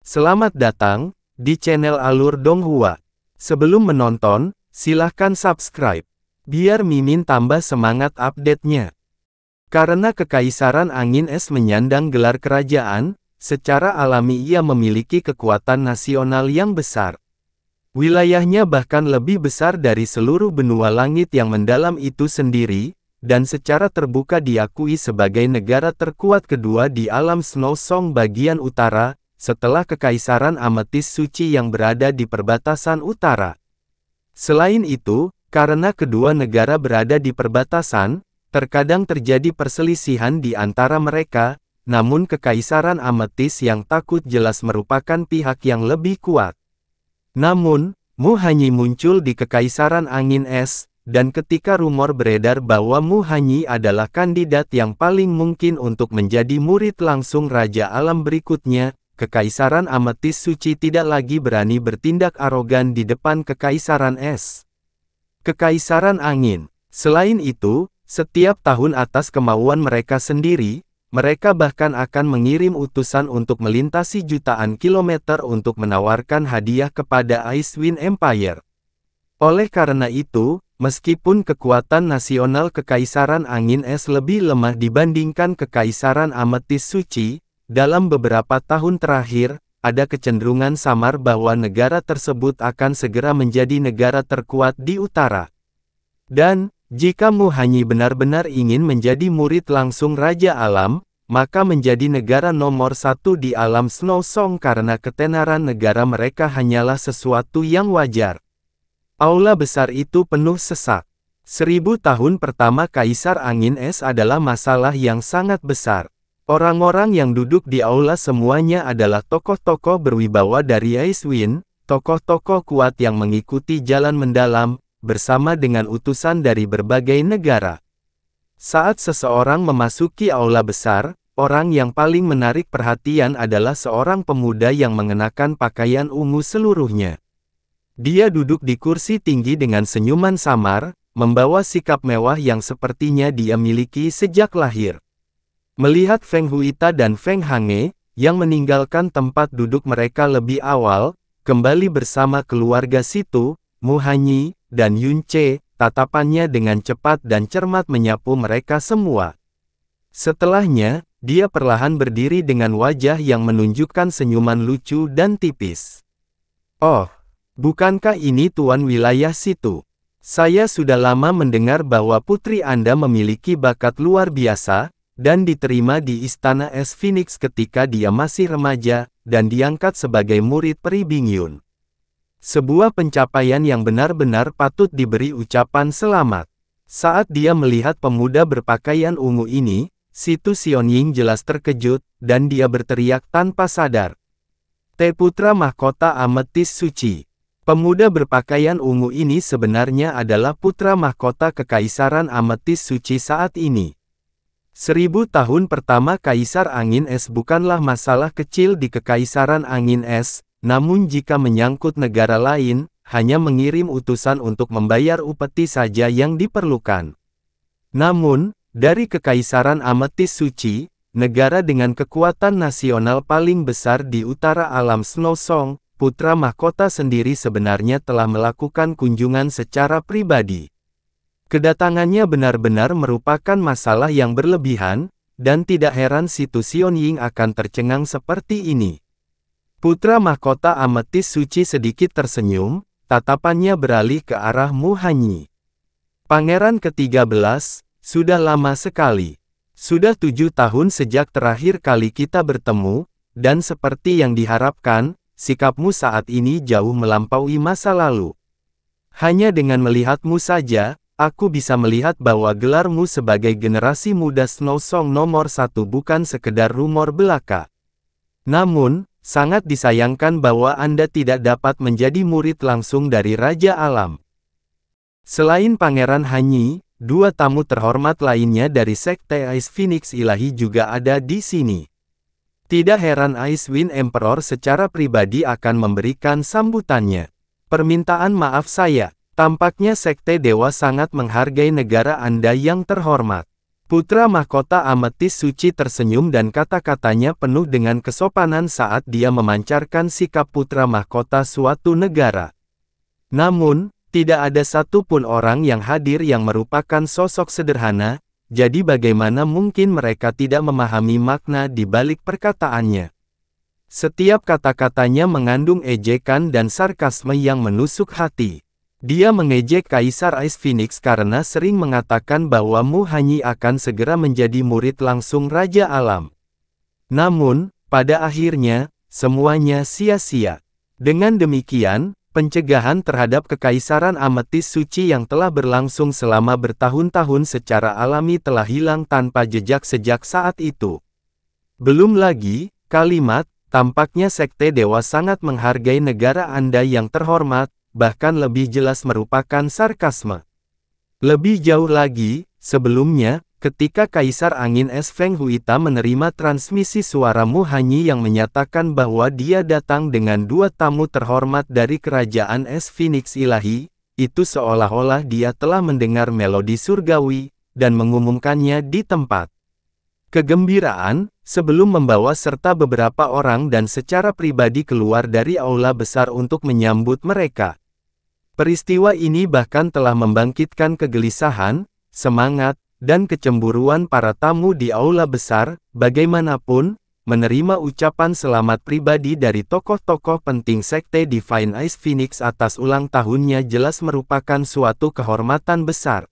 Selamat datang di channel Alur Donghua. Sebelum menonton, silahkan subscribe, biar Mimin tambah semangat update-nya. Karena Kekaisaran Angin Es menyandang gelar kerajaan, secara alami ia memiliki kekuatan nasional yang besar. Wilayahnya bahkan lebih besar dari seluruh benua langit yang mendalam itu sendiri, dan secara terbuka diakui sebagai negara terkuat kedua di alam Snow Song bagian utara, setelah Kekaisaran Ametis Suci yang berada di perbatasan utara. Selain itu, karena kedua negara berada di perbatasan, terkadang terjadi perselisihan di antara mereka, namun Kekaisaran Ametis yang takut jelas merupakan pihak yang lebih kuat. Namun, Mu Hanyi muncul di Kekaisaran Angin Es, dan ketika rumor beredar bahwa Mu Hanyi adalah kandidat yang paling mungkin untuk menjadi murid langsung Raja Alam berikutnya, Kekaisaran Ametis Suci tidak lagi berani bertindak arogan di depan Kekaisaran Es. Kekaisaran Angin. Selain itu, setiap tahun atas kemauan mereka sendiri, mereka bahkan akan mengirim utusan untuk melintasi jutaan kilometer untuk menawarkan hadiah kepada Icewind Empire. Oleh karena itu, meskipun kekuatan nasional Kekaisaran Angin Es lebih lemah dibandingkan Kekaisaran Ametis Suci, dalam beberapa tahun terakhir, ada kecenderungan samar bahwa negara tersebut akan segera menjadi negara terkuat di utara. Dan, jika Mu Hanyi benar-benar ingin menjadi murid langsung Raja Alam, maka menjadi negara nomor satu di alam Snow Song karena ketenaran negara mereka hanyalah sesuatu yang wajar. Aula besar itu penuh sesak. 1000 tahun pertama Kaisar Angin Es adalah masalah yang sangat besar. Orang-orang yang duduk di aula semuanya adalah tokoh-tokoh berwibawa dari Icewind, tokoh-tokoh kuat yang mengikuti jalan mendalam, bersama dengan utusan dari berbagai negara. Saat seseorang memasuki aula besar, orang yang paling menarik perhatian adalah seorang pemuda yang mengenakan pakaian ungu seluruhnya. Dia duduk di kursi tinggi dengan senyuman samar, membawa sikap mewah yang sepertinya dia miliki sejak lahir. Melihat Feng Huita dan Feng Hange, yang meninggalkan tempat duduk mereka lebih awal, kembali bersama keluarga situ, Mu Hanyi, dan Yun Che, tatapannya dengan cepat dan cermat menyapu mereka semua. Setelahnya, dia perlahan berdiri dengan wajah yang menunjukkan senyuman lucu dan tipis. Oh, bukankah ini tuan wilayah situ? Saya sudah lama mendengar bahwa putri Anda memiliki bakat luar biasa, dan diterima di Istana Es Phoenix ketika dia masih remaja, dan diangkat sebagai murid Peri Bingyun. Sebuah pencapaian yang benar-benar patut diberi ucapan selamat. Saat dia melihat pemuda berpakaian ungu ini, Situ Xionying jelas terkejut, dan dia berteriak tanpa sadar. Te Putra Mahkota Ametis Suci. Pemuda berpakaian ungu ini sebenarnya adalah putra mahkota Kekaisaran Ametis Suci saat ini. 1000 tahun pertama Kaisar Angin Es bukanlah masalah kecil di Kekaisaran Angin Es, namun jika menyangkut negara lain, hanya mengirim utusan untuk membayar upeti saja yang diperlukan. Namun, dari Kekaisaran Ametis Suci, negara dengan kekuatan nasional paling besar di utara alam Snow Song, putra mahkota sendiri sebenarnya telah melakukan kunjungan secara pribadi. Kedatangannya benar-benar merupakan masalah yang berlebihan, dan tidak heran Situ Xionying akan tercengang seperti ini. Putra mahkota Ametis Suci sedikit tersenyum, tatapannya beralih ke arah Mu Hanyi. Pangeran ke-13, sudah lama sekali. Sudah 7 tahun sejak terakhir kali kita bertemu, dan seperti yang diharapkan, sikapmu saat ini jauh melampaui masa lalu. Hanya dengan melihatmu saja, aku bisa melihat bahwa gelarmu sebagai generasi muda Snow Song nomor 1 bukan sekedar rumor belaka. Namun, sangat disayangkan bahwa Anda tidak dapat menjadi murid langsung dari Raja Alam. Selain Pangeran Hanyi, 2 tamu terhormat lainnya dari Sekte Ice Phoenix Ilahi juga ada di sini. Tidak heran Icewind Emperor secara pribadi akan memberikan sambutannya. Permintaan maaf saya. Tampaknya Sekte Dewa sangat menghargai negara Anda yang terhormat. Putra mahkota ametis suci tersenyum dan kata-katanya penuh dengan kesopanan saat dia memancarkan sikap putra mahkota suatu negara. Namun, tidak ada satu pun orang yang hadir yang merupakan sosok sederhana, jadi bagaimana mungkin mereka tidak memahami makna di balik perkataannya. Setiap kata-katanya mengandung ejekan dan sarkasme yang menusuk hati. Dia mengejek Kaisar Ice Phoenix karena sering mengatakan bahwa Mu Hanyi akan segera menjadi murid langsung Raja Alam. Namun, pada akhirnya, semuanya sia-sia. Dengan demikian, pencegahan terhadap Kekaisaran Ametis Suci yang telah berlangsung selama bertahun-tahun secara alami telah hilang tanpa jejak sejak saat itu. Belum lagi, kalimat, tampaknya Sekte Dewa sangat menghargai negara Anda yang terhormat, bahkan lebih jelas merupakan sarkasme. Lebih jauh lagi, sebelumnya, ketika Kaisar Angin Es Feng Huita menerima transmisi suara Mu Hanyi yang menyatakan bahwa dia datang dengan 2 tamu terhormat dari Kerajaan Es Phoenix Ilahi, itu seolah-olah dia telah mendengar melodi surgawi, dan mengumumkannya di tempat. Kegembiraan, sebelum membawa serta beberapa orang dan secara pribadi keluar dari aula besar untuk menyambut mereka. Peristiwa ini bahkan telah membangkitkan kegelisahan, semangat, dan kecemburuan para tamu di aula besar. Bagaimanapun, menerima ucapan selamat pribadi dari tokoh-tokoh penting Sekte Divine Ice Phoenix atas ulang tahunnya jelas merupakan suatu kehormatan besar.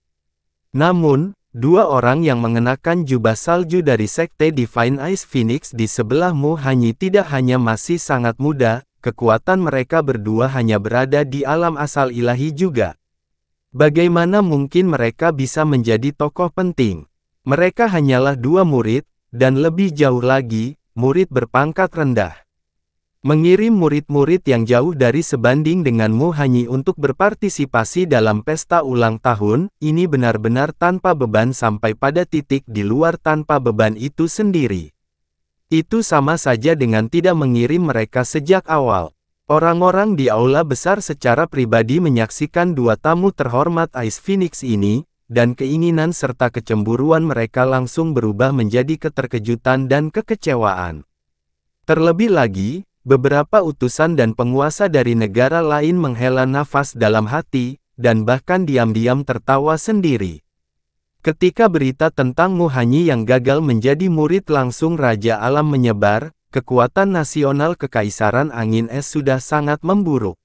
Namun, 2 orang yang mengenakan jubah salju dari Sekte Divine Ice Phoenix di sebelah Mu Hanyi tidak hanya masih sangat muda, kekuatan mereka berdua hanya berada di alam asal ilahi juga. Bagaimana mungkin mereka bisa menjadi tokoh penting? Mereka hanyalah 2 murid, dan lebih jauh lagi, murid berpangkat rendah. Mengirim murid-murid yang jauh dari sebanding dengan Mu Hanyi untuk berpartisipasi dalam pesta ulang tahun, ini benar-benar tanpa beban sampai pada titik di luar tanpa beban itu sendiri. Itu sama saja dengan tidak mengirim mereka sejak awal. Orang-orang di aula besar secara pribadi menyaksikan 2 tamu terhormat Ice Phoenix ini, dan keinginan serta kecemburuan mereka langsung berubah menjadi keterkejutan dan kekecewaan. Terlebih lagi, beberapa utusan dan penguasa dari negara lain menghela nafas dalam hati, dan bahkan diam-diam tertawa sendiri. Ketika berita tentang Mu Hanyi yang gagal menjadi murid langsung Raja Alam menyebar, kekuatan nasional Kekaisaran Angin Es sudah sangat memburuk.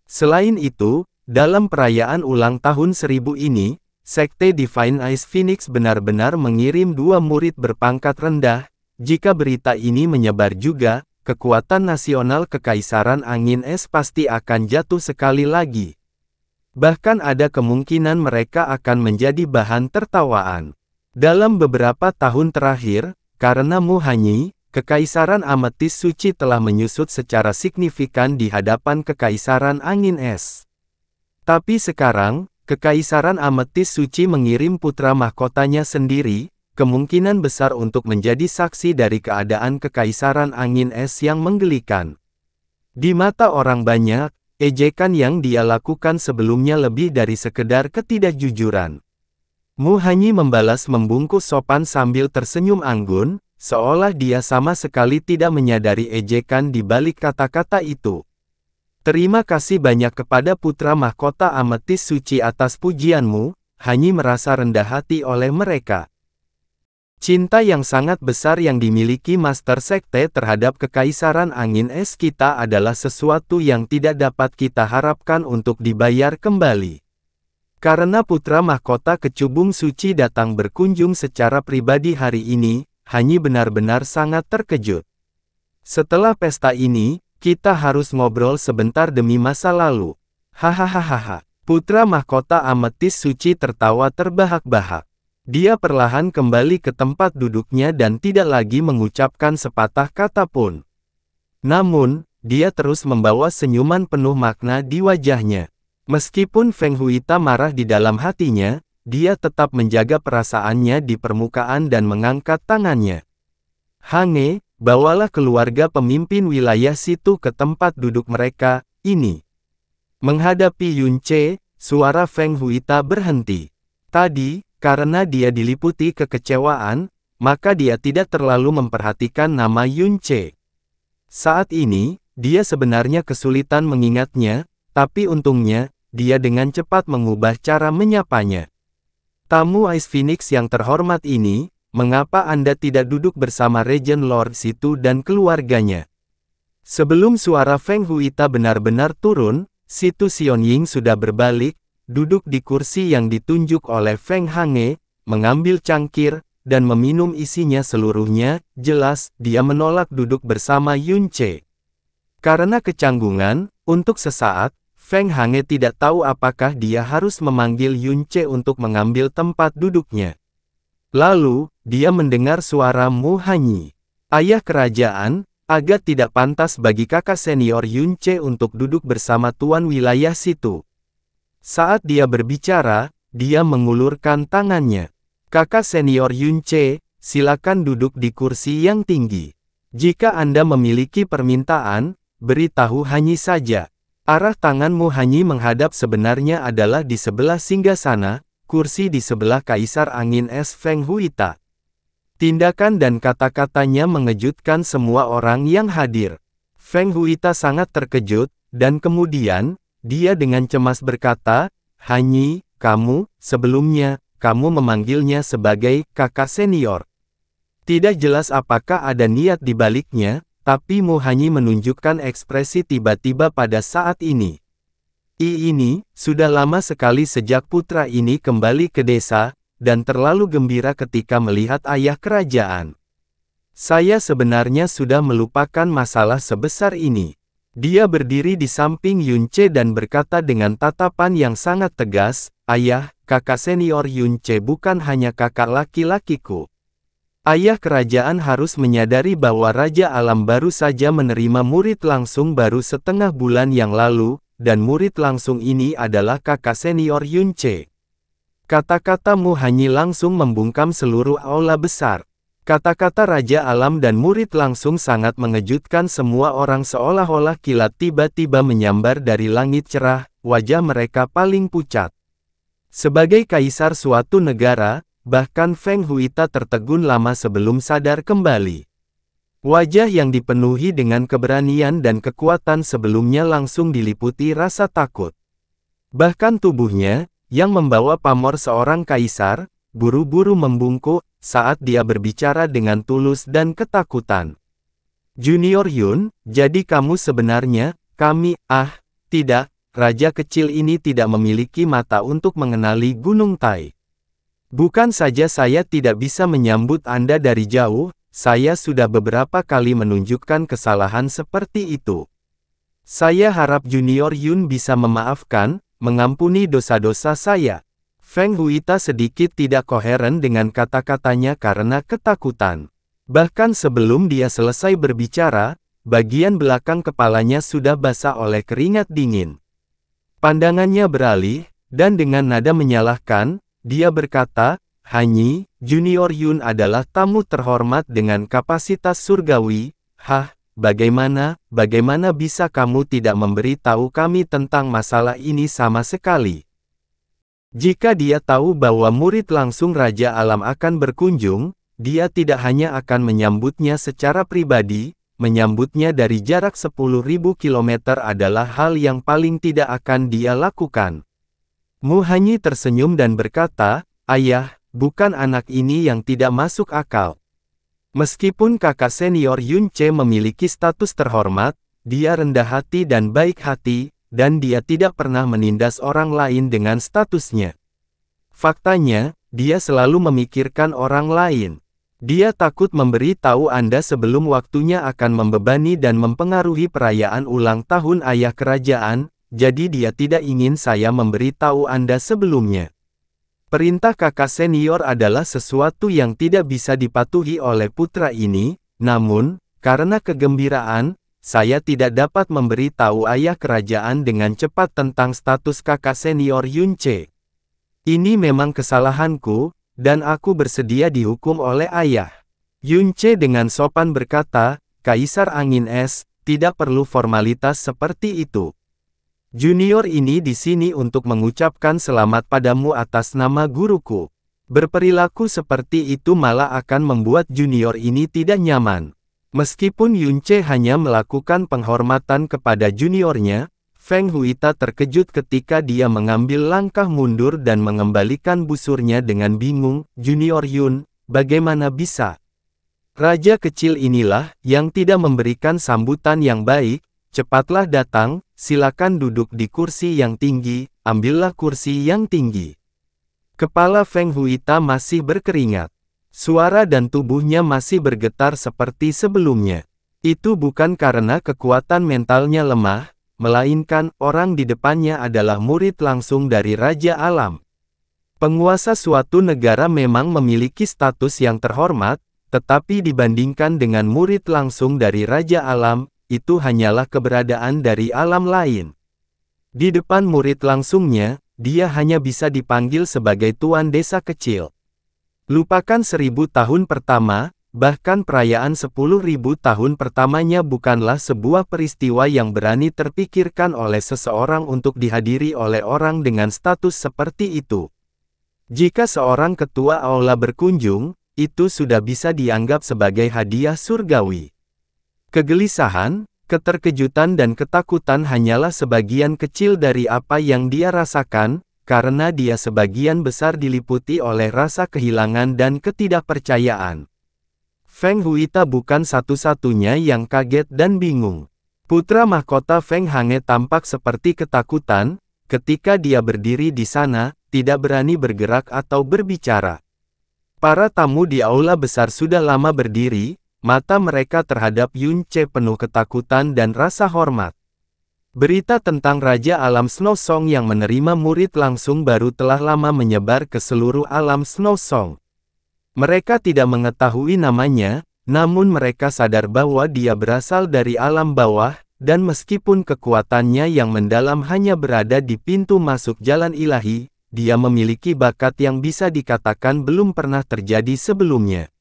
Selain itu, dalam perayaan ulang tahun 1000 ini, Sekte Divine Ice Phoenix benar-benar mengirim 2 murid berpangkat rendah. Jika berita ini menyebar juga, kekuatan nasional Kekaisaran Angin Es pasti akan jatuh sekali lagi. Bahkan ada kemungkinan mereka akan menjadi bahan tertawaan. Dalam beberapa tahun terakhir, karena Mu Hanyi, Kekaisaran Ametis Suci telah menyusut secara signifikan di hadapan Kekaisaran Angin Es. Tapi sekarang, Kekaisaran Ametis Suci mengirim putra mahkotanya sendiri, kemungkinan besar untuk menjadi saksi dari keadaan Kekaisaran Angin Es yang menggelikan. Di mata orang banyak, ejekan yang dia lakukan sebelumnya lebih dari sekedar ketidakjujuran. Mu Hanyi membalas membungkuk sopan sambil tersenyum anggun, seolah dia sama sekali tidak menyadari ejekan di balik kata-kata itu. Terima kasih banyak kepada putra mahkota Ametis Suci atas pujianmu, Hanyi merasa rendah hati oleh mereka. Cinta yang sangat besar yang dimiliki Master Sekte terhadap Kekaisaran Angin Es kita adalah sesuatu yang tidak dapat kita harapkan untuk dibayar kembali. Karena putra mahkota kecubung suci datang berkunjung secara pribadi hari ini, Hanyi benar-benar sangat terkejut. Setelah pesta ini, kita harus ngobrol sebentar demi masa lalu. Hahaha. Putra mahkota Ametis Suci tertawa terbahak-bahak. Dia perlahan kembali ke tempat duduknya dan tidak lagi mengucapkan sepatah kata pun. Namun, dia terus membawa senyuman penuh makna di wajahnya. Meskipun Feng Huita marah di dalam hatinya, dia tetap menjaga perasaannya di permukaan dan mengangkat tangannya. Hange, bawalah keluarga pemimpin wilayah situ ke tempat duduk mereka, ini. Menghadapi Yun Ce, suara Feng Huita berhenti. Tadi, karena dia diliputi kekecewaan, maka dia tidak terlalu memperhatikan nama Yunce. Saat ini, dia sebenarnya kesulitan mengingatnya, tapi untungnya, dia dengan cepat mengubah cara menyapanya. Tamu Ice Phoenix yang terhormat ini, mengapa Anda tidak duduk bersama Regent Lord Situ dan keluarganya? Sebelum suara Feng Huita benar-benar turun, Situ Xionying sudah berbalik, duduk di kursi yang ditunjuk oleh Feng Hange, mengambil cangkir, dan meminum isinya seluruhnya. Jelas, dia menolak duduk bersama Yunce. Karena kecanggungan, untuk sesaat, Feng Hange tidak tahu apakah dia harus memanggil Yunce untuk mengambil tempat duduknya. Lalu, dia mendengar suara Mu Hanyi. Ayah kerajaan, agak tidak pantas bagi kakak senior Yunce untuk duduk bersama tuan wilayah Situ. Saat dia berbicara, dia mengulurkan tangannya. Kakak senior Yunce, silakan duduk di kursi yang tinggi. Jika Anda memiliki permintaan, beritahu Hanyi saja. Arah tanganmu Hanyi menghadap sebenarnya adalah di sebelah singgasana, kursi di sebelah Kaisar Angin Es Feng Huita. Tindakan dan kata-katanya mengejutkan semua orang yang hadir. Feng Huita sangat terkejut, dan kemudian, dia dengan cemas berkata, Hanyi, kamu, sebelumnya, kamu memanggilnya sebagai kakak senior. Tidak jelas apakah ada niat di baliknya, tapi Mu Hanyi menunjukkan ekspresi tiba-tiba pada saat ini. Ini, sudah lama sekali sejak putra ini kembali ke desa, dan terlalu gembira ketika melihat ayah kerajaan. Saya sebenarnya sudah melupakan masalah sebesar ini. Dia berdiri di samping Yunce dan berkata dengan tatapan yang sangat tegas, Ayah, kakak senior Yunce bukan hanya kakak laki-lakiku. Ayah kerajaan harus menyadari bahwa Raja Alam baru saja menerima murid langsung baru setengah bulan yang lalu, dan murid langsung ini adalah kakak senior Yunce. Kata-kata Mu Hanyi langsung membungkam seluruh aula besar. Kata-kata Raja Alam dan murid langsung sangat mengejutkan semua orang seolah-olah kilat tiba-tiba menyambar dari langit cerah, wajah mereka paling pucat. Sebagai kaisar suatu negara, bahkan Feng Huita tertegun lama sebelum sadar kembali. Wajah yang dipenuhi dengan keberanian dan kekuatan sebelumnya langsung diliputi rasa takut. Bahkan tubuhnya, yang membawa pamor seorang kaisar, buru-buru membungkuk, saat dia berbicara dengan tulus dan ketakutan. Junior Yun, jadi kamu sebenarnya, tidak, raja kecil ini tidak memiliki mata untuk mengenali Gunung Tai. Bukan saja saya tidak bisa menyambut Anda dari jauh, saya sudah beberapa kali menunjukkan kesalahan seperti itu. Saya harap Junior Yun bisa memaafkan, mengampuni dosa-dosa saya. Feng Huita sedikit tidak koheren dengan kata-katanya karena ketakutan. Bahkan sebelum dia selesai berbicara, bagian belakang kepalanya sudah basah oleh keringat dingin. Pandangannya beralih, dan dengan nada menyalahkan, dia berkata, Hanyi, Junior Yun adalah tamu terhormat dengan kapasitas surgawi. Bagaimana bisa kamu tidak memberitahu kami tentang masalah ini sama sekali? Jika dia tahu bahwa murid langsung Raja Alam akan berkunjung, dia tidak hanya akan menyambutnya secara pribadi, menyambutnya dari jarak 10.000 km adalah hal yang paling tidak akan dia lakukan. Mu Hanyi tersenyum dan berkata, Ayah, bukan anak ini yang tidak masuk akal. Meskipun kakak senior Yunce memiliki status terhormat, dia rendah hati dan baik hati, dan dia tidak pernah menindas orang lain dengan statusnya. Faktanya, dia selalu memikirkan orang lain. Dia takut memberi tahu Anda sebelum waktunya akan membebani dan mempengaruhi perayaan ulang tahun ayah kerajaan, jadi dia tidak ingin saya memberi tahu Anda sebelumnya. Perintah kakak senior adalah sesuatu yang tidak bisa dipatuhi oleh putra ini, namun, karena kegembiraan, saya tidak dapat memberi tahu ayah kerajaan dengan cepat tentang status kakak senior Yunce. Ini memang kesalahanku, dan aku bersedia dihukum oleh ayah. Yunce dengan sopan berkata, Kaisar Angin Es, tidak perlu formalitas seperti itu. Junior ini di sini untuk mengucapkan selamat padamu atas nama guruku. Berperilaku seperti itu malah akan membuat junior ini tidak nyaman. Meskipun Yunce hanya melakukan penghormatan kepada juniornya, Feng Huita terkejut ketika dia mengambil langkah mundur dan mengembalikan busurnya dengan bingung. Junior Yun, bagaimana bisa? Raja kecil inilah yang tidak memberikan sambutan yang baik. Cepatlah datang, silakan duduk di kursi yang tinggi, ambillah kursi yang tinggi. Kepala Feng Huita masih berkeringat. Suara dan tubuhnya masih bergetar seperti sebelumnya. Itu bukan karena kekuatan mentalnya lemah, melainkan orang di depannya adalah murid langsung dari Raja Alam. Penguasa suatu negara memang memiliki status yang terhormat, tetapi dibandingkan dengan murid langsung dari Raja Alam, itu hanyalah keberadaan dari alam lain. Di depan murid langsungnya, dia hanya bisa dipanggil sebagai tuan desa kecil. Lupakan 1000 tahun pertama, bahkan perayaan 10.000 tahun pertamanya bukanlah sebuah peristiwa yang berani terpikirkan oleh seseorang untuk dihadiri oleh orang dengan status seperti itu. Jika seorang ketua aula berkunjung, itu sudah bisa dianggap sebagai hadiah surgawi. Kegelisahan, keterkejutan dan ketakutan hanyalah sebagian kecil dari apa yang dia rasakan, karena dia sebagian besar diliputi oleh rasa kehilangan dan ketidakpercayaan. Feng Huita bukan satu-satunya yang kaget dan bingung. Putra mahkota Feng Hange tampak seperti ketakutan, ketika dia berdiri di sana, tidak berani bergerak atau berbicara. Para tamu di aula besar sudah lama berdiri, mata mereka terhadap Yunce penuh ketakutan dan rasa hormat. Berita tentang Raja Alam Snow Song yang menerima murid langsung baru telah lama menyebar ke seluruh alam Snow Song. Mereka tidak mengetahui namanya, namun mereka sadar bahwa dia berasal dari alam bawah, dan meskipun kekuatannya yang mendalam hanya berada di pintu masuk jalan ilahi, dia memiliki bakat yang bisa dikatakan belum pernah terjadi sebelumnya.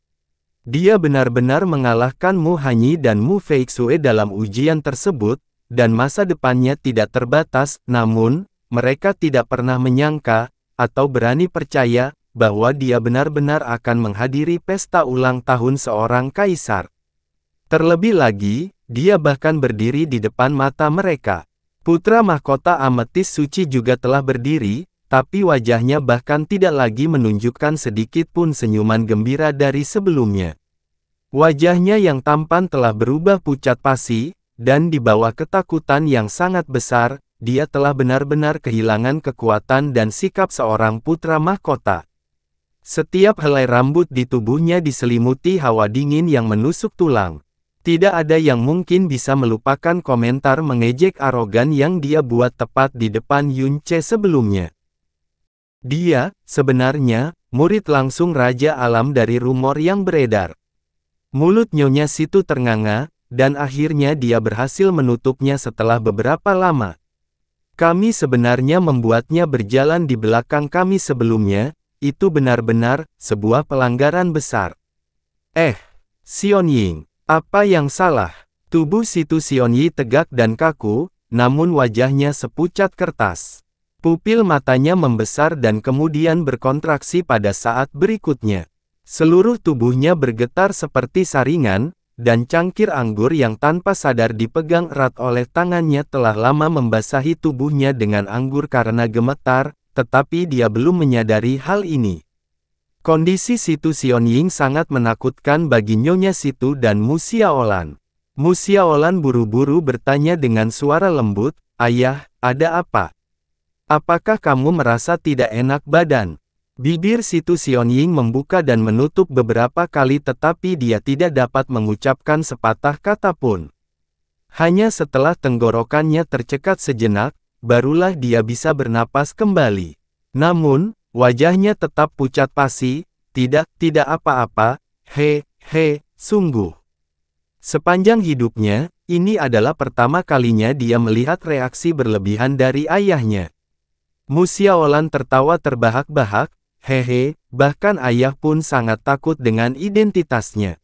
Dia benar-benar mengalahkan Mu Hanyi dan Mu Feixue dalam ujian tersebut, dan masa depannya tidak terbatas, namun, mereka tidak pernah menyangka, atau berani percaya, bahwa dia benar-benar akan menghadiri pesta ulang tahun seorang kaisar. Terlebih lagi, dia bahkan berdiri di depan mata mereka. Putra mahkota ametis suci juga telah berdiri, tapi wajahnya bahkan tidak lagi menunjukkan sedikit pun senyuman gembira dari sebelumnya. Wajahnya yang tampan telah berubah pucat pasi, dan di bawah ketakutan yang sangat besar, dia telah benar-benar kehilangan kekuatan dan sikap seorang putra mahkota. Setiap helai rambut di tubuhnya diselimuti hawa dingin yang menusuk tulang. Tidak ada yang mungkin bisa melupakan komentar mengejek arogan yang dia buat tepat di depan Yunce sebelumnya. Dia, sebenarnya, murid langsung Raja Alam dari rumor yang beredar. Mulut Nyonya Situ ternganga, dan akhirnya dia berhasil menutupnya setelah beberapa lama. Kami sebenarnya membuatnya berjalan di belakang kami sebelumnya. Itu benar-benar sebuah pelanggaran besar. Xion Ying, apa yang salah? Tubuh Situ Xion Yi tegak dan kaku, namun wajahnya sepucat kertas. Pupil matanya membesar dan kemudian berkontraksi pada saat berikutnya. Seluruh tubuhnya bergetar seperti saringan, dan cangkir anggur yang tanpa sadar dipegang erat oleh tangannya telah lama membasahi tubuhnya dengan anggur karena gemetar, tetapi dia belum menyadari hal ini. Kondisi Situ Xion Ying sangat menakutkan bagi Nyonya Situ dan Mu Xiaolan. Mu Xiaolan buru-buru bertanya dengan suara lembut, "Ayah, ada apa? Apakah kamu merasa tidak enak badan?" Bibir Situ Xion Ying membuka dan menutup beberapa kali tetapi dia tidak dapat mengucapkan sepatah kata pun. Hanya setelah tenggorokannya tercekat sejenak, barulah dia bisa bernapas kembali. Namun, wajahnya tetap pucat pasi, tidak apa-apa, sungguh. Sepanjang hidupnya, ini adalah pertama kalinya dia melihat reaksi berlebihan dari ayahnya. Mu Xiaolan tertawa terbahak-bahak, bahkan ayah pun sangat takut dengan identitasnya.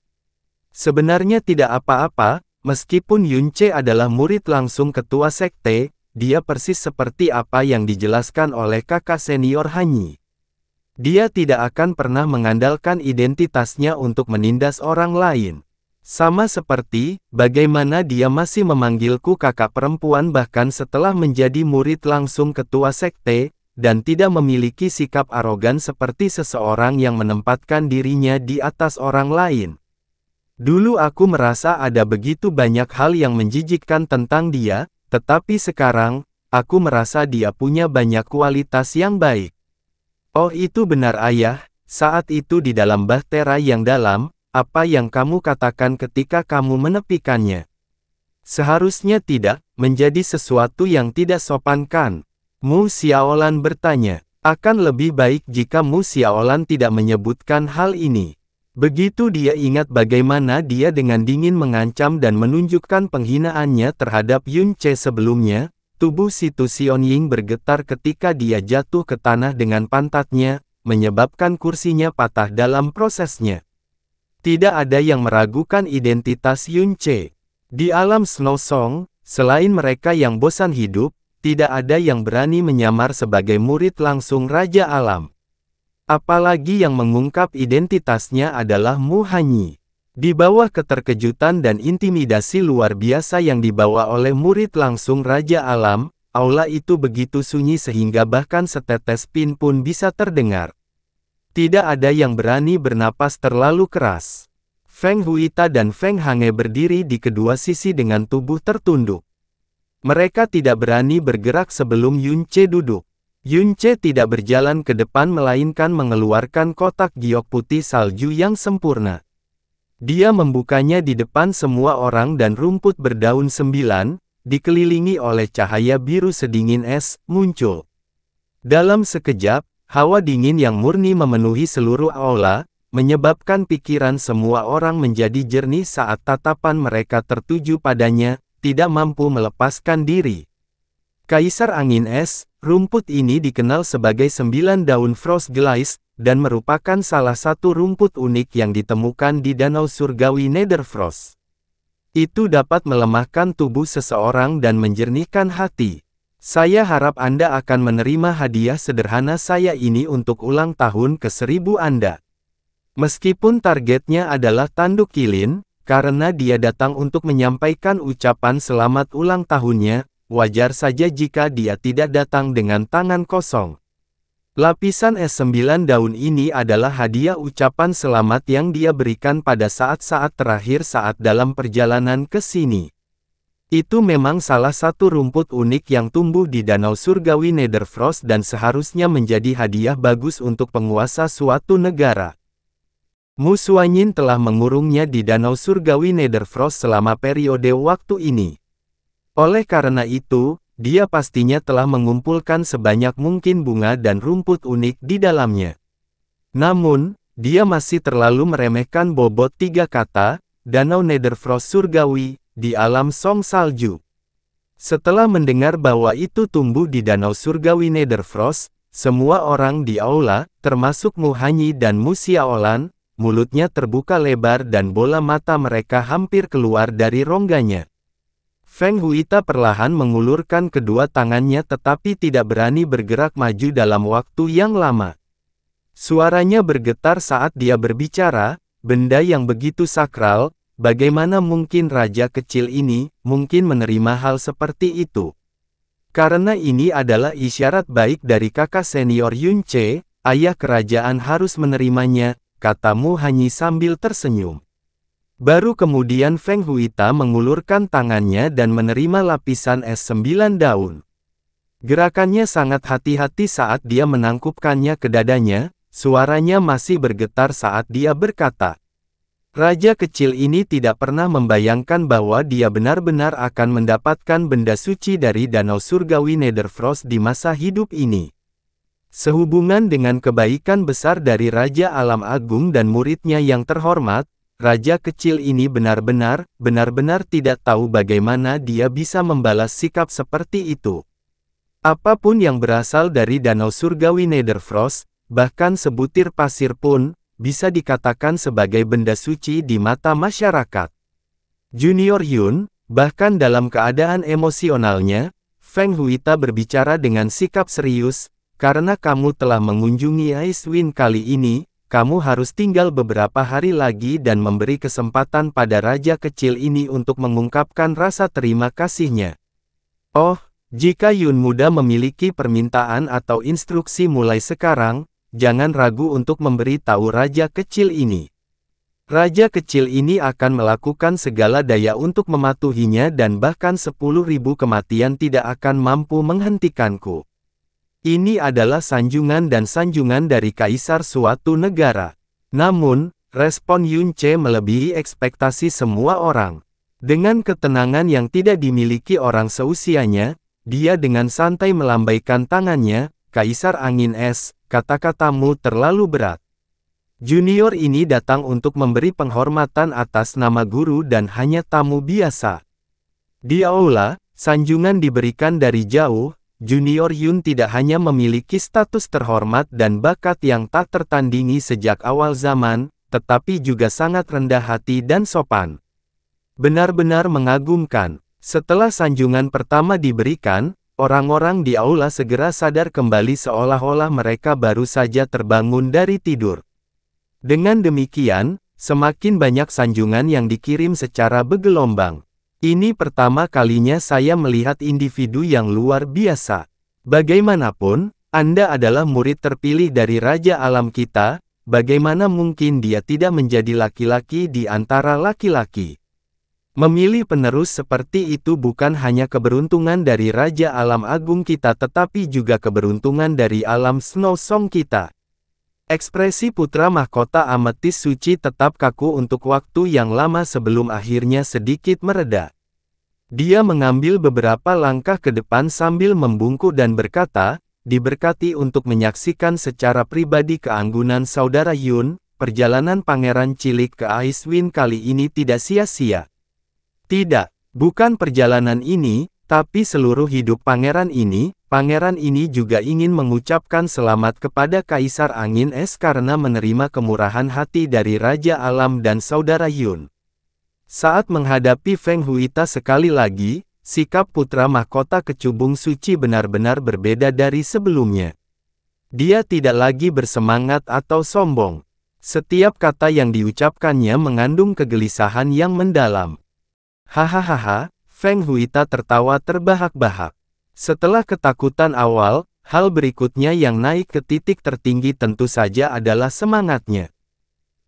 Sebenarnya tidak apa-apa, meskipun Yunce adalah murid langsung ketua sekte, dia persis seperti apa yang dijelaskan oleh kakak senior Hanyi. Dia tidak akan pernah mengandalkan identitasnya untuk menindas orang lain. Sama seperti, bagaimana dia masih memanggilku kakak perempuan bahkan setelah menjadi murid langsung ketua sekte, dan tidak memiliki sikap arogan seperti seseorang yang menempatkan dirinya di atas orang lain. Dulu aku merasa ada begitu banyak hal yang menjijikkan tentang dia, tetapi sekarang, aku merasa dia punya banyak kualitas yang baik. Oh itu benar ayah, saat itu di dalam bahtera yang dalam, apa yang kamu katakan ketika kamu menepikannya? Seharusnya tidak, menjadi sesuatu yang tidak sopan kan? Mu Xiaolan bertanya, akan lebih baik jika Mu Xiaolan tidak menyebutkan hal ini. Begitu dia ingat bagaimana dia dengan dingin mengancam dan menunjukkan penghinaannya terhadap Yun Ce sebelumnya, tubuh si Tu Xionying bergetar ketika dia jatuh ke tanah dengan pantatnya, menyebabkan kursinya patah dalam prosesnya. Tidak ada yang meragukan identitas Yun Ce. Di alam Snow Song, selain mereka yang bosan hidup, tidak ada yang berani menyamar sebagai murid langsung Raja Alam. Apalagi yang mengungkap identitasnya adalah Mu Hanyi. Di bawah keterkejutan dan intimidasi luar biasa yang dibawa oleh murid langsung Raja Alam, aula itu begitu sunyi sehingga bahkan setetes pin pun bisa terdengar. Tidak ada yang berani bernapas terlalu keras. Feng Huita dan Feng Hange berdiri di kedua sisi dengan tubuh tertunduk. Mereka tidak berani bergerak sebelum Yun Ce duduk. Yun Ce tidak berjalan ke depan melainkan mengeluarkan kotak giok putih salju yang sempurna. Dia membukanya di depan semua orang dan rumput berdaun 9, dikelilingi oleh cahaya biru sedingin es, muncul. Dalam sekejap, hawa dingin yang murni memenuhi seluruh aula, menyebabkan pikiran semua orang menjadi jernih saat tatapan mereka tertuju padanya, tidak mampu melepaskan diri. Kaisar Angin Es, rumput ini dikenal sebagai 9 daun Frost Glace, dan merupakan salah satu rumput unik yang ditemukan di Danau Surgawi Netherfrost. Itu dapat melemahkan tubuh seseorang dan menjernihkan hati. Saya harap Anda akan menerima hadiah sederhana saya ini untuk ulang tahun ke-1000 Anda. Meskipun targetnya adalah tanduk kilin, karena dia datang untuk menyampaikan ucapan selamat ulang tahunnya, wajar saja jika dia tidak datang dengan tangan kosong. Lapisan es 9 daun ini adalah hadiah ucapan selamat yang dia berikan pada saat-saat terakhir saat dalam perjalanan ke sini. Itu memang salah satu rumput unik yang tumbuh di Danau Surgawi Netherfrost dan seharusnya menjadi hadiah bagus untuk penguasa suatu negara. Mu Xuanyin telah mengurungnya di Danau Surgawi Netherfrost selama periode waktu ini. Oleh karena itu, dia pastinya telah mengumpulkan sebanyak mungkin bunga dan rumput unik di dalamnya. Namun, dia masih terlalu meremehkan bobot 3 kata, Danau Netherfrost Surgawi, di alam Song Salju. Setelah mendengar bahwa itu tumbuh di Danau Surgawi Netherfrost, semua orang di aula, termasuk Mu Hanyi dan Mu Xiaolan, mulutnya terbuka lebar dan bola mata mereka hampir keluar dari rongganya. Feng Huita perlahan mengulurkan kedua tangannya tetapi tidak berani bergerak maju dalam waktu yang lama. Suaranya bergetar saat dia berbicara, benda yang begitu sakral, bagaimana mungkin raja kecil ini, mungkin menerima hal seperti itu. Karena ini adalah isyarat baik dari kakak senior Yun Ce, ayah kerajaan harus menerimanya, kata Mu Hanyi sambil tersenyum. Baru kemudian Feng Huita mengulurkan tangannya dan menerima lapisan es 9 daun. Gerakannya sangat hati-hati saat dia menangkupkannya ke dadanya, suaranya masih bergetar saat dia berkata. Raja kecil ini tidak pernah membayangkan bahwa dia benar-benar akan mendapatkan benda suci dari Danau Surgawi Netherfrost di masa hidup ini. Sehubungan dengan kebaikan besar dari Raja Alam Agung dan muridnya yang terhormat, raja kecil ini benar-benar tidak tahu bagaimana dia bisa membalas sikap seperti itu. Apapun yang berasal dari Danau Surgawi Netherfrost, bahkan sebutir pasir pun, bisa dikatakan sebagai benda suci di mata masyarakat. Junior Yun, bahkan dalam keadaan emosionalnya, Feng Huita berbicara dengan sikap serius, karena kamu telah mengunjungi Icewind kali ini, kamu harus tinggal beberapa hari lagi dan memberi kesempatan pada raja kecil ini untuk mengungkapkan rasa terima kasihnya. Oh, jika Yun Muda memiliki permintaan atau instruksi mulai sekarang, jangan ragu untuk memberi tahu raja kecil ini. Raja kecil ini akan melakukan segala daya untuk mematuhinya dan bahkan 10.000 kematian tidak akan mampu menghentikanku. Ini adalah sanjungan dan sanjungan dari kaisar suatu negara. Namun, respon Yun Ce melebihi ekspektasi semua orang. Dengan ketenangan yang tidak dimiliki orang seusianya, dia dengan santai melambaikan tangannya, "Kaisar Angin Es, kata-katamu terlalu berat. Junior ini datang untuk memberi penghormatan atas nama guru dan hanya tamu biasa." Di aula, sanjungan diberikan dari jauh. Junior Yun tidak hanya memiliki status terhormat dan bakat yang tak tertandingi sejak awal zaman, tetapi juga sangat rendah hati dan sopan. Benar-benar mengagumkan. Setelah sanjungan pertama diberikan, orang-orang di aula segera sadar kembali seolah-olah mereka baru saja terbangun dari tidur. Dengan demikian, semakin banyak sanjungan yang dikirim secara bergelombang. Ini pertama kalinya saya melihat individu yang luar biasa. Bagaimanapun, Anda adalah murid terpilih dari Raja Alam kita, bagaimana mungkin dia tidak menjadi laki-laki di antara laki-laki? Memilih penerus seperti itu bukan hanya keberuntungan dari Raja Alam Agung kita tetapi juga keberuntungan dari alam Snow Song kita. Ekspresi putra mahkota ametis suci tetap kaku untuk waktu yang lama sebelum akhirnya sedikit mereda. Dia mengambil beberapa langkah ke depan sambil membungkuk dan berkata, "Diberkati untuk menyaksikan secara pribadi keanggunan saudara Yun, perjalanan pangeran cilik ke Icewind kali ini tidak sia-sia." Tidak, bukan perjalanan ini, tapi seluruh hidup pangeran ini juga ingin mengucapkan selamat kepada Kaisar Angin Es karena menerima kemurahan hati dari Raja Alam dan Saudara Yun. Saat menghadapi Feng Huita sekali lagi, sikap putra mahkota kecubung suci benar-benar berbeda dari sebelumnya. Dia tidak lagi bersemangat atau sombong. Setiap kata yang diucapkannya mengandung kegelisahan yang mendalam. Hahaha, Feng Huita tertawa terbahak-bahak. Setelah ketakutan awal, hal berikutnya yang naik ke titik tertinggi tentu saja adalah semangatnya.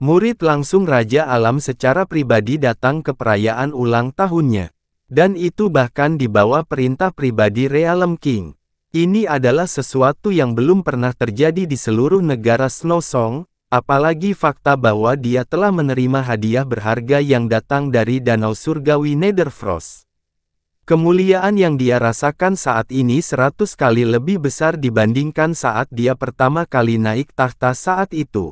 Murid langsung Raja Alam secara pribadi datang ke perayaan ulang tahunnya. Dan itu bahkan di bawah perintah pribadi Realm King. Ini adalah sesuatu yang belum pernah terjadi di seluruh negara Snow Song, apalagi fakta bahwa dia telah menerima hadiah berharga yang datang dari Danau Surgawi Netherfrost. Kemuliaan yang dia rasakan saat ini 100 kali lebih besar dibandingkan saat dia pertama kali naik tahta saat itu.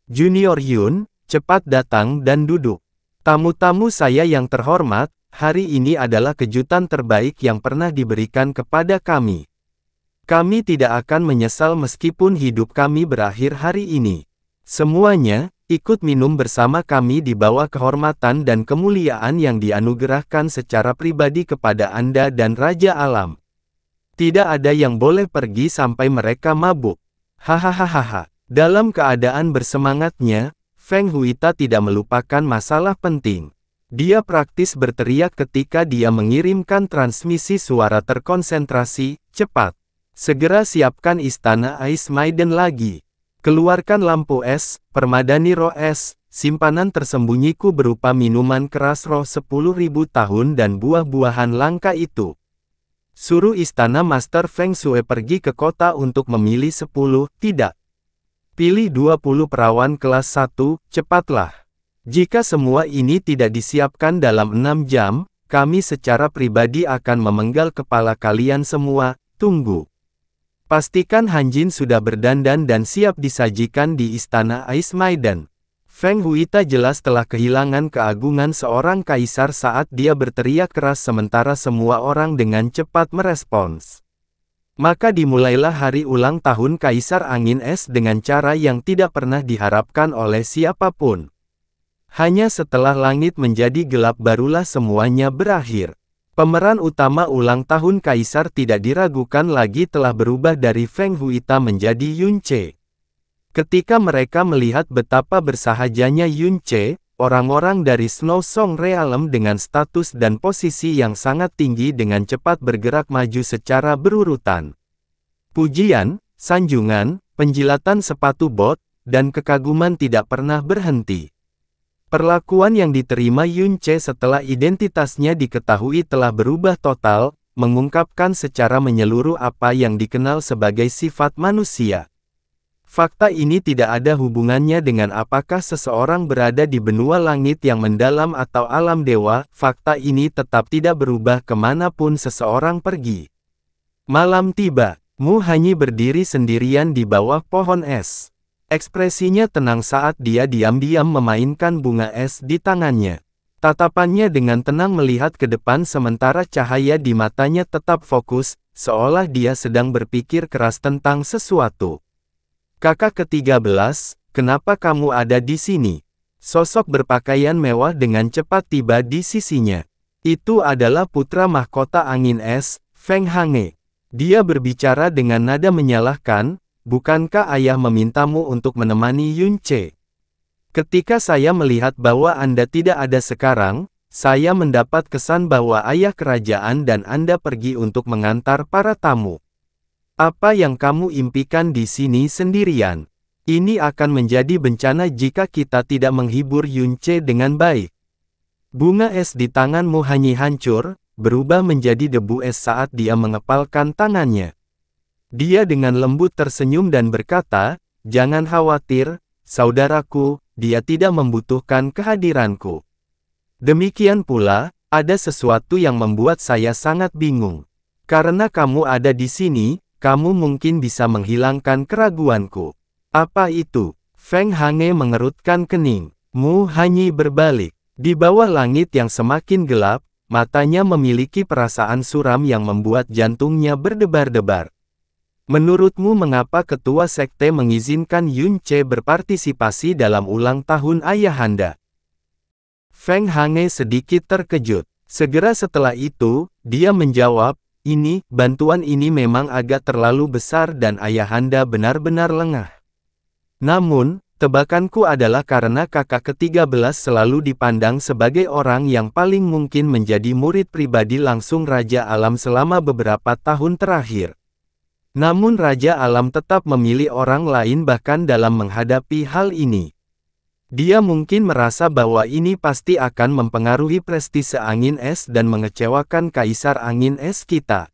Junior Yun, cepat datang dan duduk. Tamu-tamu saya yang terhormat, hari ini adalah kejutan terbaik yang pernah diberikan kepada kami. Kami tidak akan menyesal meskipun hidup kami berakhir hari ini. Semuanya, ikut minum bersama kami di bawah kehormatan dan kemuliaan yang dianugerahkan secara pribadi kepada Anda dan Raja Alam. Tidak ada yang boleh pergi sampai mereka mabuk. Hahaha. Dalam keadaan bersemangatnya, Feng Huita tidak melupakan masalah penting. Dia praktis berteriak ketika dia mengirimkan transmisi suara terkonsentrasi, "Cepat! Segera siapkan istana Ice Maiden lagi. Keluarkan lampu es, permadani roh es, simpanan tersembunyiku berupa minuman keras roh 10.000 tahun dan buah-buahan langka itu. Suruh istana Master Feng Shui pergi ke kota untuk memilih 10, tidak. Pilih 20 perawan kelas 1, cepatlah. Jika semua ini tidak disiapkan dalam 6 jam, kami secara pribadi akan memenggal kepala kalian semua, tunggu. Pastikan Hanjin sudah berdandan dan siap disajikan di istana Ice Maiden." Feng Huita jelas telah kehilangan keagungan seorang kaisar saat dia berteriak keras sementara semua orang dengan cepat merespons. Maka dimulailah hari ulang tahun Kaisar Angin Es dengan cara yang tidak pernah diharapkan oleh siapapun. Hanya setelah langit menjadi gelap barulah semuanya berakhir. Pemeran utama ulang tahun Kaisar tidak diragukan lagi telah berubah dari Feng Huita menjadi Yun Ce. Ketika mereka melihat betapa bersahajanya Yun Ce, orang-orang dari Snow Song Realm dengan status dan posisi yang sangat tinggi dengan cepat bergerak maju secara berurutan. Pujian, sanjungan, penjilatan sepatu bot, dan kekaguman tidak pernah berhenti. Perlakuan yang diterima Yun Ce setelah identitasnya diketahui telah berubah total, mengungkapkan secara menyeluruh apa yang dikenal sebagai sifat manusia. Fakta ini tidak ada hubungannya dengan apakah seseorang berada di benua langit yang mendalam atau alam dewa, fakta ini tetap tidak berubah kemanapun seseorang pergi. Malam tiba, Mu Hanyi berdiri sendirian di bawah pohon es. Ekspresinya tenang saat dia diam-diam memainkan bunga es di tangannya. Tatapannya dengan tenang melihat ke depan sementara cahaya di matanya tetap fokus, seolah dia sedang berpikir keras tentang sesuatu. Kakak ke-13, kenapa kamu ada di sini? Sosok berpakaian mewah dengan cepat tiba di sisinya. Itu adalah putra mahkota angin es, Feng Hange. Dia berbicara dengan nada menyalahkan. Bukankah ayah memintamu untuk menemani Yun Ce? Ketika saya melihat bahwa Anda tidak ada sekarang, saya mendapat kesan bahwa ayah kerajaan dan Anda pergi untuk mengantar para tamu. Apa yang kamu impikan di sini sendirian? Ini akan menjadi bencana jika kita tidak menghibur Yun Ce dengan baik. Bunga es di tanganmu hanya hancur, berubah menjadi debu es saat dia mengepalkan tangannya. Dia dengan lembut tersenyum dan berkata, "Jangan khawatir, saudaraku, dia tidak membutuhkan kehadiranku." Demikian pula, ada sesuatu yang membuat saya sangat bingung. Karena kamu ada di sini, kamu mungkin bisa menghilangkan keraguanku. Apa itu? Feng Hange mengerutkan kening. Mu Hanyi berbalik. Di bawah langit yang semakin gelap, matanya memiliki perasaan suram yang membuat jantungnya berdebar-debar. Menurutmu mengapa ketua sekte mengizinkan Yun Ce berpartisipasi dalam ulang tahun ayahanda? Feng Hange sedikit terkejut. Segera setelah itu, dia menjawab, bantuan ini memang agak terlalu besar dan ayahanda benar-benar lengah. Namun, tebakanku adalah karena kakak ke-13 selalu dipandang sebagai orang yang paling mungkin menjadi murid pribadi langsung Raja Alam selama beberapa tahun terakhir. Namun Raja Alam tetap memilih orang lain bahkan dalam menghadapi hal ini. Dia mungkin merasa bahwa ini pasti akan mempengaruhi prestise angin es dan mengecewakan Kaisar Angin Es kita.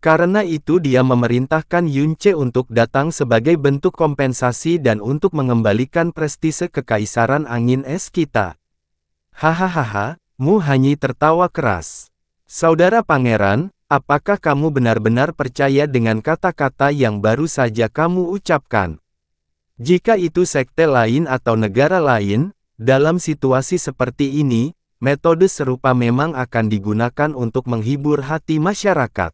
Karena itu dia memerintahkan Yun Ce untuk datang sebagai bentuk kompensasi dan untuk mengembalikan prestise Kekaisaran Angin Es kita. Hahaha, Mu Hanyi tertawa keras. Saudara Pangeran, apakah kamu benar-benar percaya dengan kata-kata yang baru saja kamu ucapkan? Jika itu sekte lain atau negara lain, dalam situasi seperti ini, metode serupa memang akan digunakan untuk menghibur hati masyarakat.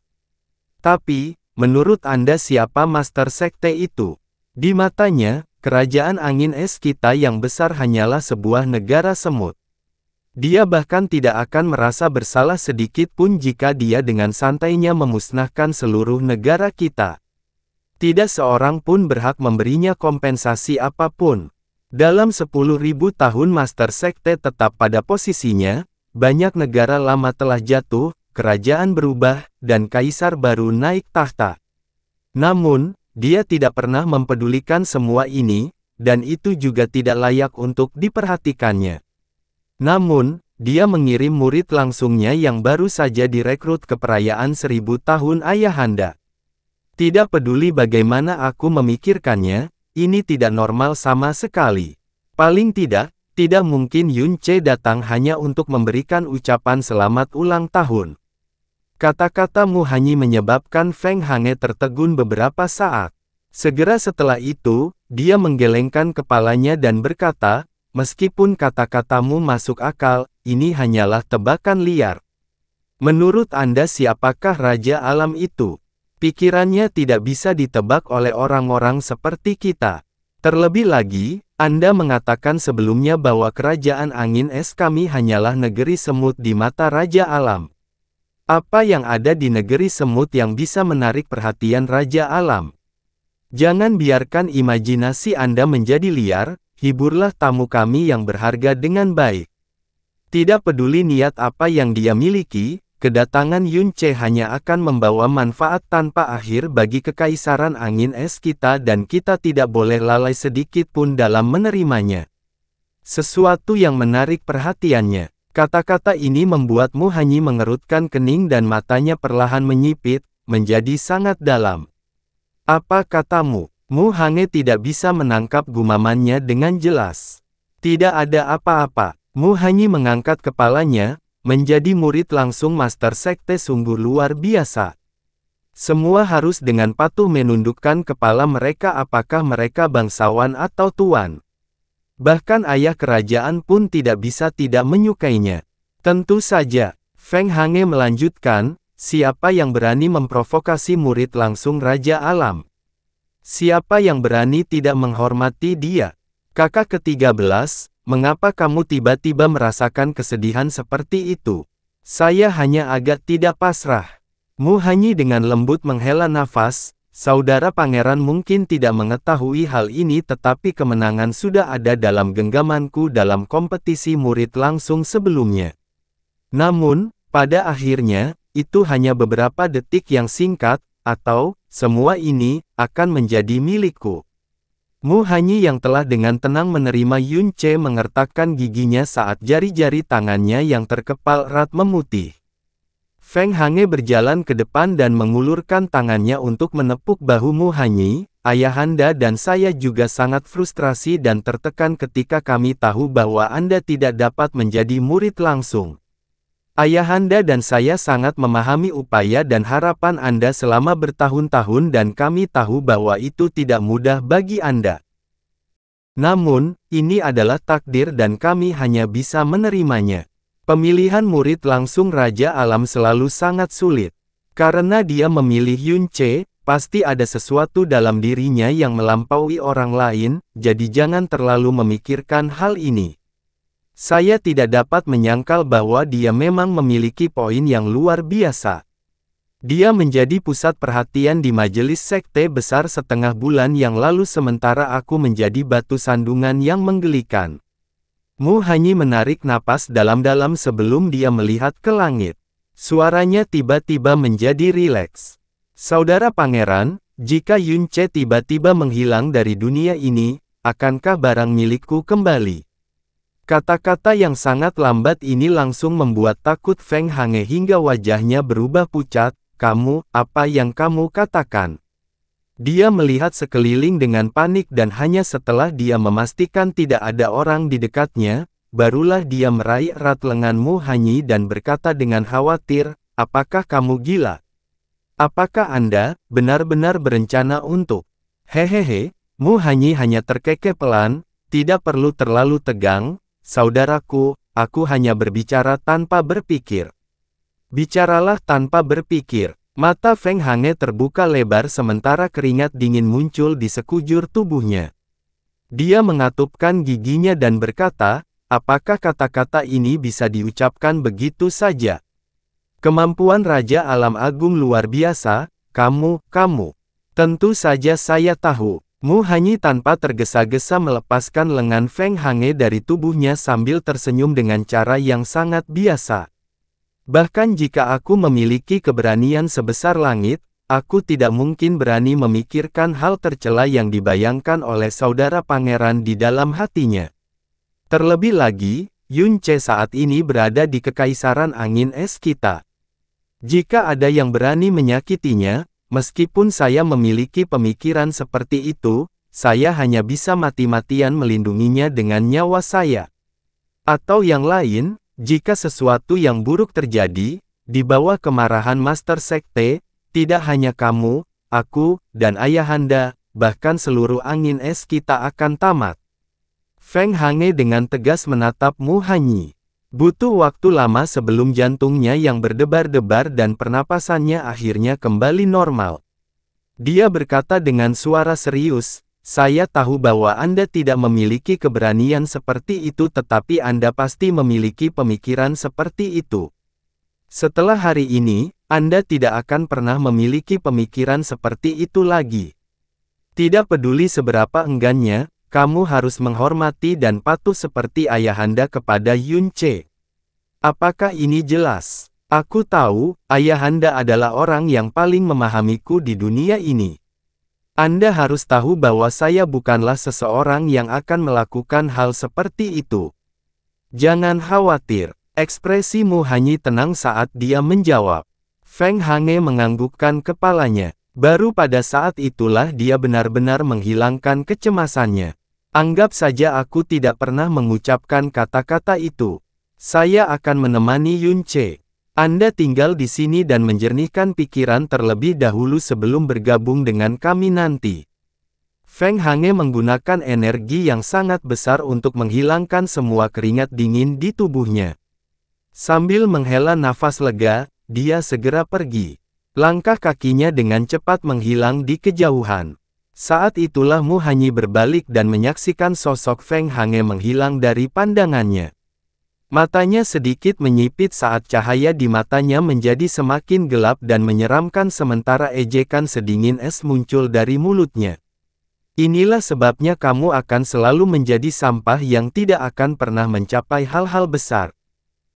Tapi, menurut Anda siapa master sekte itu? Di matanya, kerajaan angin es kita yang besar hanyalah sebuah negara semut. Dia bahkan tidak akan merasa bersalah sedikit pun jika dia dengan santainya memusnahkan seluruh negara kita. Tidak seorang pun berhak memberinya kompensasi apapun. Dalam 10.000 tahun Master Sekte tetap pada posisinya, banyak negara lama telah jatuh, kerajaan berubah, dan kaisar baru naik tahta. Namun, dia tidak pernah mempedulikan semua ini, dan itu juga tidak layak untuk diperhatikannya. Namun, dia mengirim murid langsungnya yang baru saja direkrut ke perayaan 1000 tahun ayahanda. Tidak peduli bagaimana aku memikirkannya, ini tidak normal sama sekali. Paling tidak mungkin Yun Ce datang hanya untuk memberikan ucapan selamat ulang tahun. Kata-kata Mu Hanyi menyebabkan Feng Hange tertegun beberapa saat. Segera setelah itu, dia menggelengkan kepalanya dan berkata, "Meskipun kata-katamu masuk akal, ini hanyalah tebakan liar. Menurut Anda siapakah Raja Alam itu? Pikirannya tidak bisa ditebak oleh orang-orang seperti kita. Terlebih lagi, Anda mengatakan sebelumnya bahwa kerajaan angin es kami hanyalah negeri semut di mata Raja Alam. Apa yang ada di negeri semut yang bisa menarik perhatian Raja Alam? Jangan biarkan imajinasi Anda menjadi liar, hiburlah tamu kami yang berharga dengan baik. Tidak peduli niat apa yang dia miliki, kedatangan Yunce hanya akan membawa manfaat tanpa akhir bagi kekaisaran angin es kita dan kita tidak boleh lalai sedikit pun dalam menerimanya. Sesuatu yang menarik perhatiannya. Kata-kata ini membuat Mu Hanyi mengerutkan kening dan matanya perlahan menyipit, menjadi sangat dalam. Apa katamu? Mu Hange tidak bisa menangkap gumamannya dengan jelas. Tidak ada apa-apa. Mu Hanyi mengangkat kepalanya, menjadi murid langsung Master Sekte sungguh luar biasa. Semua harus dengan patuh menundukkan kepala mereka apakah mereka bangsawan atau tuan. Bahkan ayah kerajaan pun tidak bisa tidak menyukainya. Tentu saja, Feng Hange melanjutkan, siapa yang berani memprovokasi murid langsung Raja Alam? Siapa yang berani tidak menghormati dia? Kakak ke-13, mengapa kamu tiba-tiba merasakan kesedihan seperti itu? Saya hanya agak tidak pasrah. Mu Hanyi dengan lembut menghela nafas. Saudara pangeran mungkin tidak mengetahui hal ini tetapi kemenangan sudah ada dalam genggamanku dalam kompetisi murid langsung sebelumnya. Namun, pada akhirnya, itu hanya beberapa detik yang singkat, atau, semua ini, akan menjadi milikku. Mu Hanyi yang telah dengan tenang menerima Yunce mengertakkan giginya saat jari-jari tangannya yang terkepal erat memutih. Feng Hange berjalan ke depan dan mengulurkan tangannya untuk menepuk bahu Mu Hanyi. Ayahanda dan saya juga sangat frustrasi dan tertekan ketika kami tahu bahwa Anda tidak dapat menjadi murid langsung. Ayahanda dan saya sangat memahami upaya dan harapan Anda selama bertahun-tahun dan kami tahu bahwa itu tidak mudah bagi Anda. Namun, ini adalah takdir dan kami hanya bisa menerimanya. Pemilihan murid langsung Raja Alam selalu sangat sulit. Karena dia memilih Yunce, pasti ada sesuatu dalam dirinya yang melampaui orang lain, jadi jangan terlalu memikirkan hal ini. Saya tidak dapat menyangkal bahwa dia memang memiliki poin yang luar biasa. Dia menjadi pusat perhatian di majelis sekte besar setengah bulan yang lalu sementara aku menjadi batu sandungan yang menggelikan. Mu Hanyi menarik napas dalam-dalam sebelum dia melihat ke langit. Suaranya tiba-tiba menjadi rileks. Saudara pangeran, jika Yunce tiba-tiba menghilang dari dunia ini, akankah barang milikku kembali? Kata-kata yang sangat lambat ini langsung membuat takut Feng Hange hingga wajahnya berubah pucat. Kamu, apa yang kamu katakan? Dia melihat sekeliling dengan panik dan hanya setelah dia memastikan tidak ada orang di dekatnya, barulah dia meraih erat lengan Mu Hanyi dan berkata dengan khawatir, apakah kamu gila? Apakah Anda benar-benar berencana untuk? Hehehe, Mu Hanyi hanya terkekeh pelan, tidak perlu terlalu tegang, saudaraku, aku hanya berbicara tanpa berpikir. Bicaralah tanpa berpikir. Mata Feng Hange terbuka lebar sementara keringat dingin muncul di sekujur tubuhnya. Dia mengatupkan giginya dan berkata, apakah kata-kata ini bisa diucapkan begitu saja? Kemampuan Raja Alam Agung luar biasa, kamu. Tentu saja saya tahu. Mu Hanyi tanpa tergesa-gesa melepaskan lengan Feng Hange dari tubuhnya sambil tersenyum dengan cara yang sangat biasa. Bahkan jika aku memiliki keberanian sebesar langit, aku tidak mungkin berani memikirkan hal tercela yang dibayangkan oleh saudara pangeran di dalam hatinya. Terlebih lagi, Yunce saat ini berada di kekaisaran angin es kita. Jika ada yang berani menyakitinya, meskipun saya memiliki pemikiran seperti itu, saya hanya bisa mati-matian melindunginya dengan nyawa saya. Atau yang lain, jika sesuatu yang buruk terjadi, di bawah kemarahan Master Sekte, tidak hanya kamu, aku, dan ayahanda, bahkan seluruh angin es kita akan tamat. Feng Hange dengan tegas menatap Mu Hanyi. Butuh waktu lama sebelum jantungnya yang berdebar-debar dan pernapasannya akhirnya kembali normal. Dia berkata dengan suara serius, saya tahu bahwa Anda tidak memiliki keberanian seperti itu tetapi Anda pasti memiliki pemikiran seperti itu. Setelah hari ini, Anda tidak akan pernah memiliki pemikiran seperti itu lagi. Tidak peduli seberapa enggannya, kamu harus menghormati dan patuh seperti ayahanda kepada Yun Che. Apakah ini jelas? Aku tahu, ayahanda adalah orang yang paling memahamiku di dunia ini. Anda harus tahu bahwa saya bukanlah seseorang yang akan melakukan hal seperti itu. Jangan khawatir, ekspresi Mu Hanyi tenang saat dia menjawab. Feng Hange menganggukkan kepalanya. Baru pada saat itulah dia benar-benar menghilangkan kecemasannya. Anggap saja aku tidak pernah mengucapkan kata-kata itu. Saya akan menemani Yun Che. Anda tinggal di sini dan menjernihkan pikiran terlebih dahulu sebelum bergabung dengan kami nanti. Feng Hange menggunakan energi yang sangat besar untuk menghilangkan semua keringat dingin di tubuhnya. Sambil menghela nafas lega, dia segera pergi. Langkah kakinya dengan cepat menghilang di kejauhan. Saat itulah Mu Hanyi berbalik dan menyaksikan sosok Feng Hange menghilang dari pandangannya. Matanya sedikit menyipit saat cahaya di matanya menjadi semakin gelap dan menyeramkan sementara ejekan sedingin es muncul dari mulutnya. Inilah sebabnya kamu akan selalu menjadi sampah yang tidak akan pernah mencapai hal-hal besar.